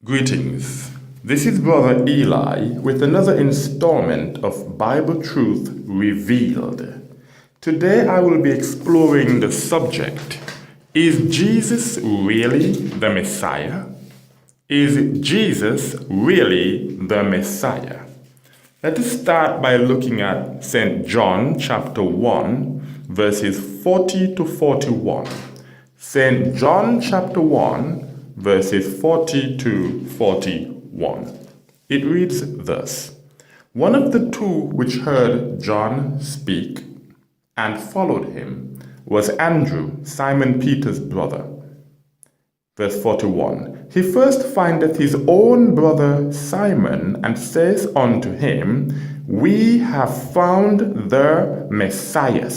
Greetings. This is Brother Eli with another installment of Bible Truth Revealed. Today I will be exploring the subject, is Jesus really the Messiah? Is Jesus really the Messiah? Let us start by looking at St. John chapter 1 verses 40 to 41. St. John chapter 1 verses 40 to 41. It reads thus: One of the two which heard John speak and followed him was Andrew, Simon Peter's brother. Verse 41. He first findeth his own brother Simon, and says unto him, We have found the Messiah.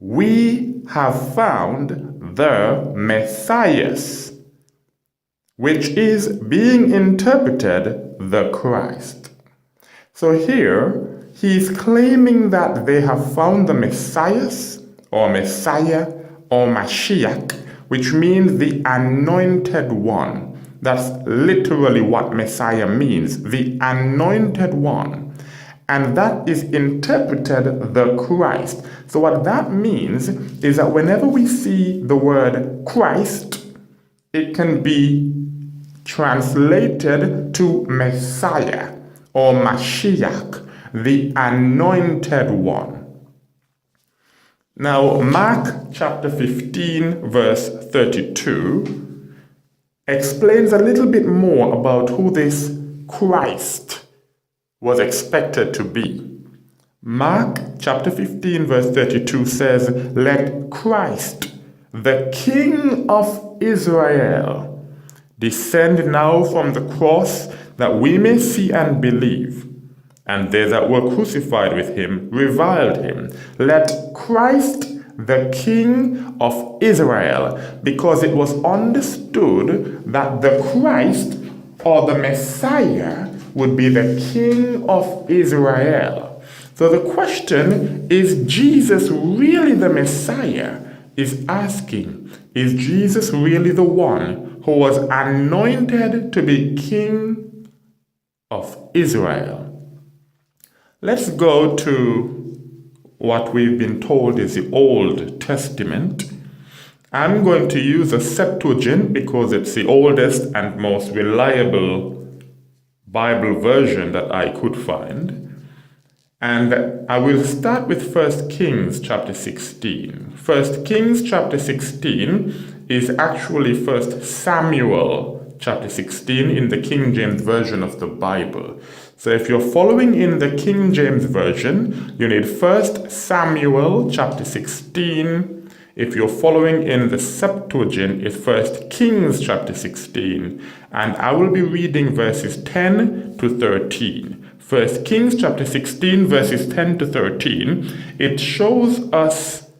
We have found the Messiah, which is being interpreted the Christ. So here, he's claiming that they have found the Messiah or Mashiach, which means the anointed one. That's literally what Messiah means, the anointed one. And that is interpreted the Christ. So what that means is that whenever we see the word Christ, it can be translated to Messiah or Mashiach, the anointed one. Now, Mark chapter 15, verse 32 explains a little bit more about who this Christ was expected to be. Mark chapter 15, verse 32 says, Let Christ, the King of Israel, descend now from the cross, that we may see and believe. And they that were crucified with him reviled him. Let Christ, the King of Israel, because it was understood that the Christ or the Messiah would be the King of Israel. So the question, is Jesus really the Messiah, is asking, is Jesus really the one who was anointed to be King of Israel? Let's go to what we've been told is the Old Testament. I'm going to use a Septuagint because it's the oldest and most reliable Bible version that I could find. And I will start with 1 Kings chapter 16. 1 Kings chapter 16 is actually 1 Samuel chapter 16 in the King James Version of the Bible. So if you're following in the King James Version, you need 1 Samuel chapter 16. If you're following in the Septuagint, it's 1 Kings chapter 16. And I will be reading verses 10 to 13. 1 Kings chapter 16, verses 10 to 13. It shows us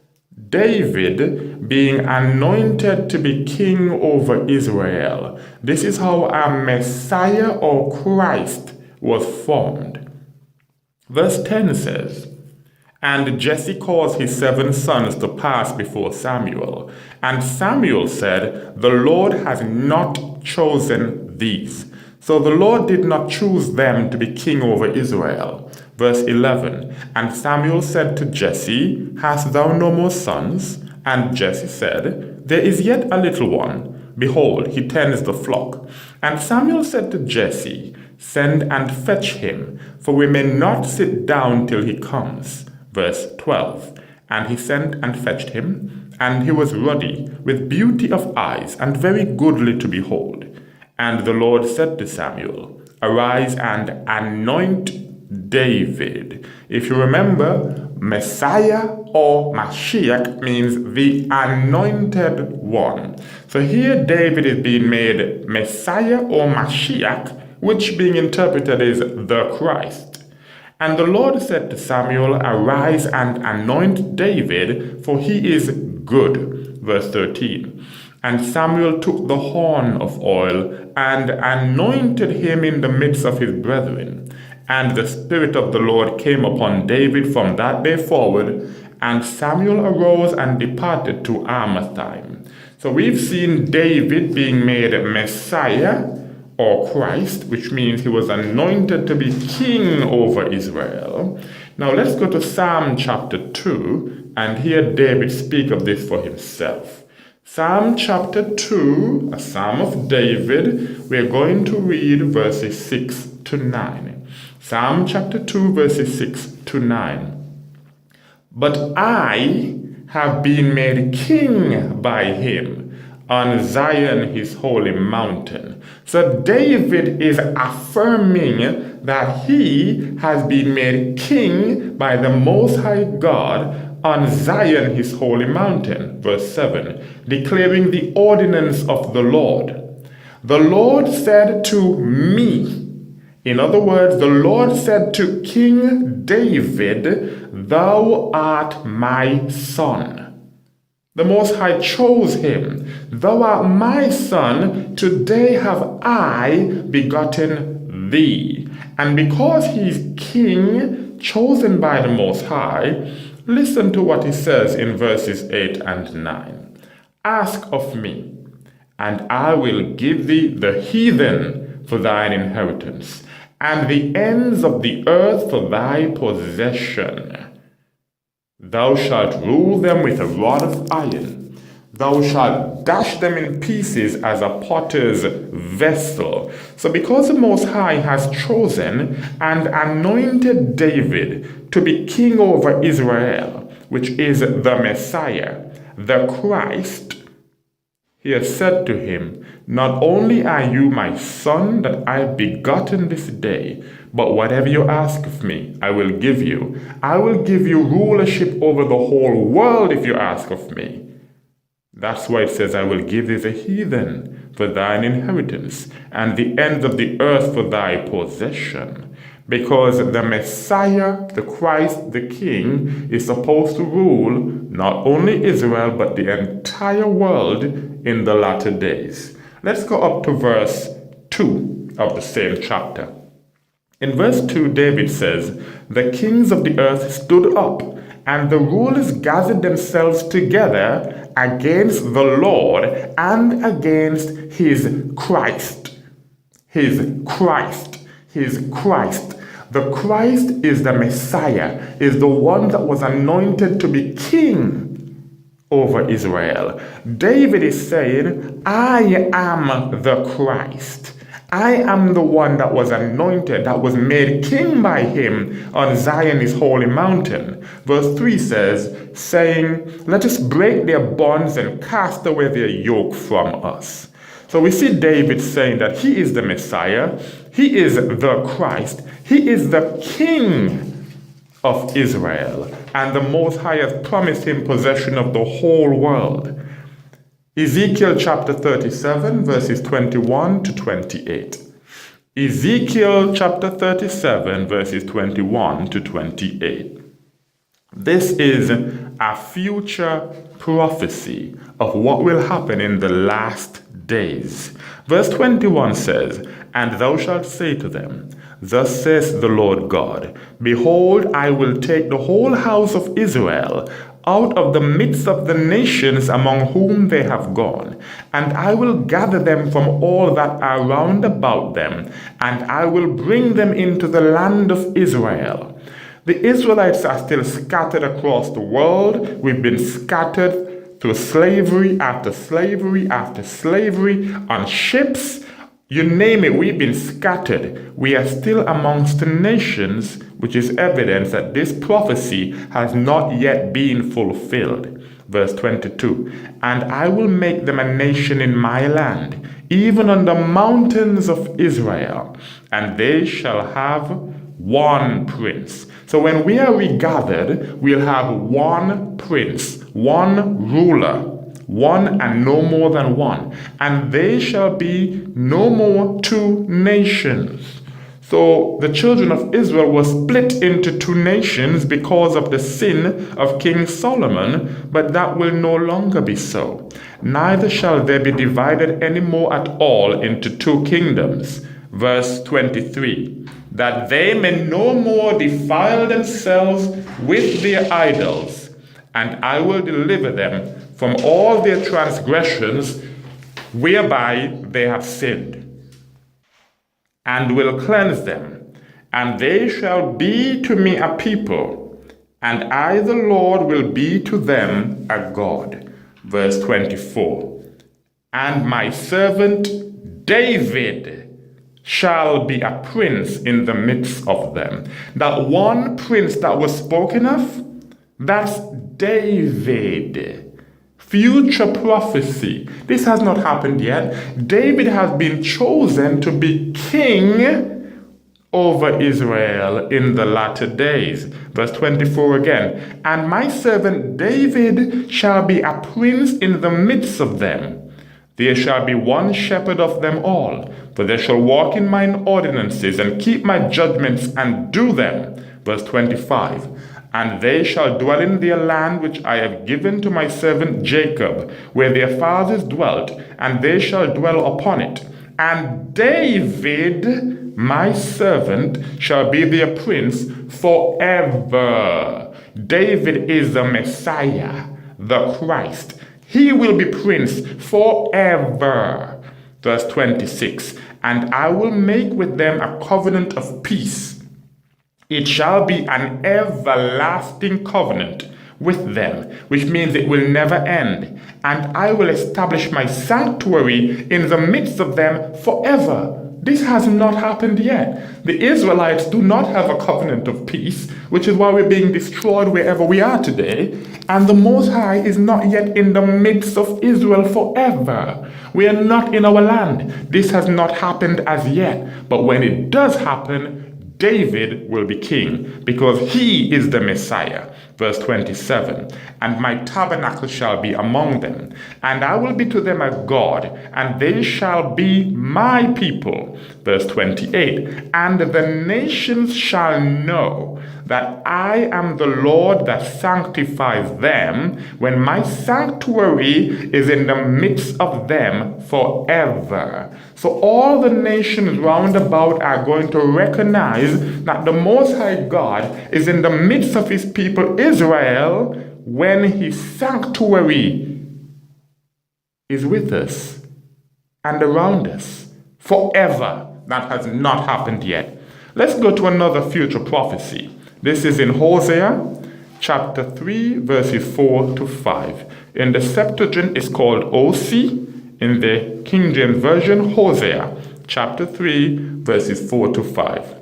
David being anointed to be king over Israel. This is how a Messiah or Christ was formed. Verse 10 says, And Jesse caused his 7 sons to pass before Samuel. And Samuel said, The Lord has not chosen these. So the Lord did not choose them to be king over Israel. Verse 11, And Samuel said to Jesse, Hast thou no more sons? And Jesse said, There is yet a little one. Behold, he tends the flock. And Samuel said to Jesse, Send and fetch him, for we may not sit down till he comes. Verse 12, And he sent and fetched him, and he was ruddy, with beauty of eyes, and very goodly to behold. And the Lord said to Samuel, Arise and anoint David. If you remember, Messiah or Mashiach means the anointed one. So here David is being made Messiah or Mashiach, which being interpreted is the Christ. And the Lord said to Samuel, Arise and anoint David, for he is good. Verse 13. And Samuel took the horn of oil and anointed him in the midst of his brethren. And the Spirit of the Lord came upon David from that day forward, and Samuel arose and departed to Armathaim. So we've seen David being made Messiah or Christ, which means he was anointed to be king over Israel. Now let's go to Psalm chapter 2 and hear David speak of this for himself. Psalm chapter 2, a Psalm of David, we're going to read verses 6 to 9. Psalm chapter 2, verses 6 to 9. But I have been made king by him on Zion, his holy mountain. So David is affirming that he has been made king by the Most High God on Zion, his holy mountain. Verse 7, declaring the ordinance of the Lord. The Lord said to me, in other words, the Lord said to King David, thou art my son. The Most High chose him. Thou art my son, today have I begotten thee. And because he's king, chosen by the Most High, listen to what he says in verses 8 and 9. Ask of me, and I will give thee the heathen for thine inheritance, and the ends of the earth for thy possession. Thou shalt rule them with a rod of iron. Thou shalt dash them in pieces as a potter's vessel. So because the Most High has chosen and anointed David to be king over Israel, which is the Messiah, the Christ, he has said to him, not only are you my son that I have begotten this day, but whatever you ask of me, I will give you. I will give you rulership over the whole world if you ask of me. That's why it says, I will give thee the heathen for thine inheritance, and the ends of the earth for thy possession. Because the Messiah, the Christ, the King, is supposed to rule not only Israel, but the entire world in the latter days. Let's go up to verse 2 of the same chapter. In verse 2, David says, the kings of the earth stood up, and the rulers gathered themselves together against the Lord and against his Christ. His Christ. His Christ. The Christ is the Messiah, is the one that was anointed to be king over Israel. David is saying, I am the Christ. I am the one that was anointed, that was made king by him on Zion, his holy mountain. Verse 3 says, saying, let us break their bonds and cast away their yoke from us. So we see David saying that he is the Messiah, he is the Christ, he is the King of Israel, and the Most High has promised him possession of the whole world. Ezekiel chapter 37, verses 21 to 28. Ezekiel chapter 37, verses 21 to 28. This is a future prophecy of what will happen in the last days. Verse 21 says, and thou shalt say to them, thus says the Lord God, behold, I will take the whole house of Israel out of the midst of the nations among whom they have gone, and I will gather them from all that are round about them, and I will bring them into the land of Israel. The Israelites are still scattered across the world. We've been scattered through slavery after slavery after slavery, on ships. You name it, we've been scattered. We are still amongst the nations, which is evidence that this prophecy has not yet been fulfilled. Verse 22, and I will make them a nation in my land, even on the mountains of Israel, and they shall have one prince. So when we are regathered, we'll have one prince, one ruler, one and no more than one, and they shall be no more two nations. So the children of Israel were split into two nations because of the sin of King Solomon, but that will no longer be so. Neither shall they be divided any more at all into two kingdoms. Verse 23, that they may no more defile themselves with their idols, and I will deliver them from all their transgressions whereby they have sinned, and will cleanse them, and they shall be to me a people, and I the Lord will be to them a God. Verse 24. And my servant David shall be a prince in the midst of them. That one prince that was spoken of, that's David. Future prophecy. This has not happened yet. David has been chosen to be king over Israel in the latter days. Verse 24 again. And my servant David shall be a prince in the midst of them. There shall be one shepherd of them all, for they shall walk in mine ordinances and keep my judgments and do them. Verse 25. And they shall dwell in their land which I have given to my servant Jacob, where their fathers dwelt, and they shall dwell upon it. And David, my servant, shall be their prince forever. David is the Messiah, the Christ. He will be prince forever. Verse 26. And I will make with them a covenant of peace. It shall be an everlasting covenant with them, which means it will never end. And I will establish my sanctuary in the midst of them forever. This has not happened yet. The Israelites do not have a covenant of peace, which is why we're being destroyed wherever we are today. And the Most High is not yet in the midst of Israel forever. We are not in our land. This has not happened as yet. But when it does happen, David will be king, because he is the Messiah. Verse 27. And my tabernacle shall be among them, and I will be to them a God, and they shall be my people. Verse 28. And the nations shall know that I am the Lord that sanctifies them, when my sanctuary is in the midst of them forever. So all the nations round about are going to recognize that the Most High God is in the midst of his people Israel when his sanctuary is with us and around us forever. That has not happened yet. Let's go to another future prophecy. This is in Hosea chapter 3 verses 4 to 5. In the Septuagint it's called OC. In the King James Version, Hosea chapter 3 verses 4 to 5.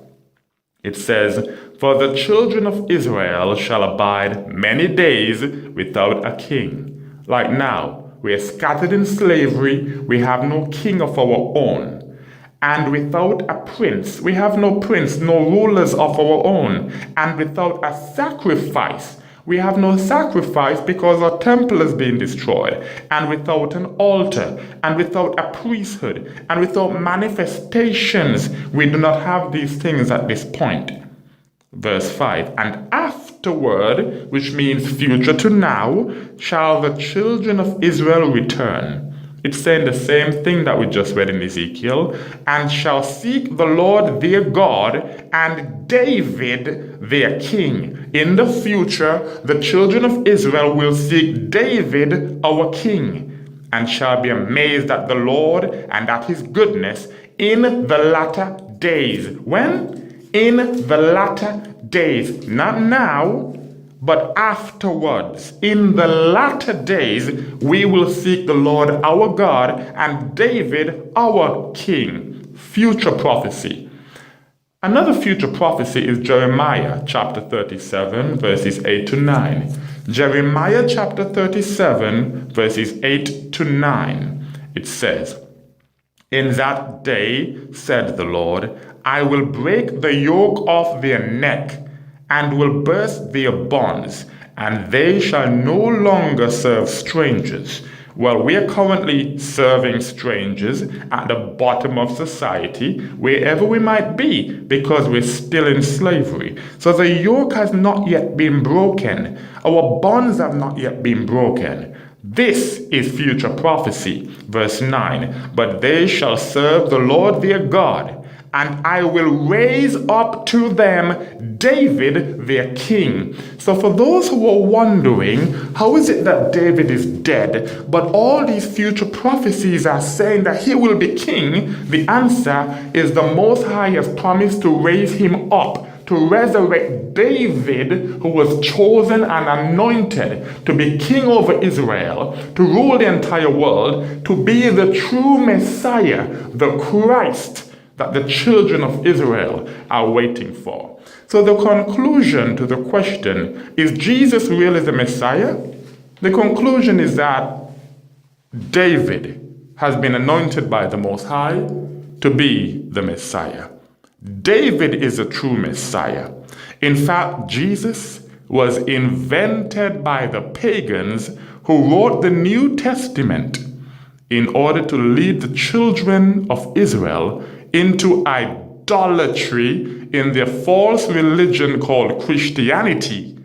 It says, For the children of Israel shall abide many days without a king. Like now, we are scattered in slavery, we have no king of our own. And without a prince, we have no prince, no rulers of our own. And without a sacrifice, we have no sacrifice because our temple is being destroyed. And without an altar, and without a priesthood, and without manifestations, we do not have these things at this point. Verse 5, And afterward, which means future to now, shall the children of Israel return. It's saying the same thing that we just read in Ezekiel. And shall seek the Lord their God and David their king. In the future, the children of Israel will seek David our king, and shall be amazed at the Lord and at his goodness in the latter days. When? In the latter days. Not now, but afterwards, in the latter days, we will seek the Lord our God and David our king. Future prophecy. Another future prophecy is Jeremiah chapter 37, verses 8 to 9. Jeremiah chapter 37, verses 8 to 9. It says, In that day, said the Lord, I will break the yoke off their neck, and will burst their bonds, and they shall no longer serve strangers. Well, we are currently serving strangers at the bottom of society, wherever we might be, because we're still in slavery. So the yoke has not yet been broken. Our bonds have not yet been broken. This is future prophecy. Verse 9, But they shall serve the Lord their God, and I will raise up to them David their king. So for those who are wondering, how is it that David is dead, but all these future prophecies are saying that he will be king? The answer is the Most High has promised to raise him up, to resurrect David, who was chosen and anointed to be king over Israel, to rule the entire world, to be the true Messiah, the Christ that the children of Israel are waiting for. So the conclusion to the question, is Jesus really the Messiah? The conclusion is that David has been anointed by the Most High to be the Messiah. David is a true Messiah. In fact, Jesus was invented by the pagans who wrote the New Testament in order to lead the children of Israel into idolatry in their false religion called Christianity,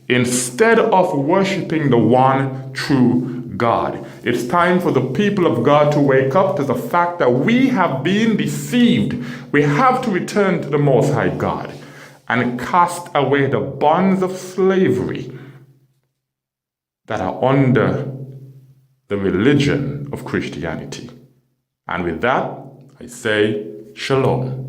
instead of worshiping the one true God. It's time for the people of God to wake up to the fact that we have been deceived. We have to return to the Most High God and cast away the bonds of slavery that are under the religion of Christianity. And with that, I say, Shalom.